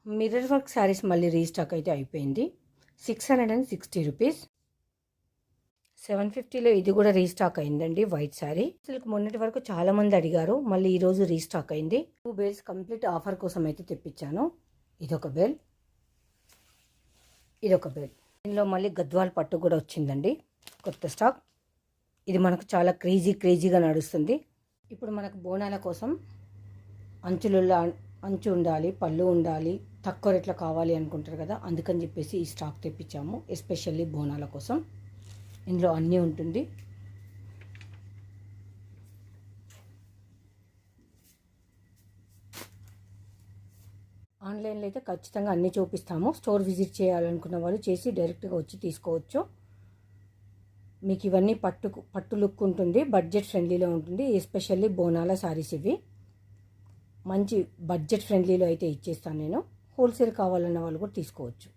Mirror work saris మళ్ళీ restock అయితే అయిపోయింది. 660 రూపీస్. 750లో ఇది కూడా రీస్టాక్ అయిందండి, వైట్ శారీ. అసలు మొన్నటి వరకు చాలా మంది అడిగారు, మళ్ళీ ఈరోజు రీస్టాక్ అయింది. 2 బేల్స్ కంప్లీట్ ఆఫర్ కోసం అయితే తెప్పించాను. ఇదొక బేల్, ఇదొక బేల్. దీనిలో మళ్ళీ గద్వాల్ పట్టు కూడా వచ్చిందండి, కొత్త స్టాక్. ఇది మనకు చాలా క్రేజీగా నడుస్తుంది. ఇప్పుడు మనకు బోనాల కోసం అంచు ఉండాలి, పళ్ళు ఉండాలి, తక్కువ రేట్లో కావాలి అనుకుంటారు కదా, అందుకని చెప్పేసి ఈ స్టాక్ తెప్పించాము, ఎస్పెషల్లీ బోనాల కోసం. ఇందులో అన్నీ ఉంటుంది. ఆన్లైన్లో అయితే ఖచ్చితంగా అన్నీ చూపిస్తాము. స్టోర్ విజిట్ చేయాలనుకున్న వాళ్ళు చేసి డైరెక్ట్గా వచ్చి తీసుకోవచ్చు. మీకు ఇవన్నీ పట్టు లుక్ ఉంటుంది, బడ్జెట్ ఫ్రెండ్లీలో ఉంటుంది. ఎస్పెషల్లీ బోనాల శారీస్ ఇవి మంచి బడ్జెట్ ఫ్రెండ్లీలో అయితే ఇచ్చేస్తాను నేను. హోల్సేల్ కావాలన్న వాళ్ళు కూడా తీసుకోవచ్చు.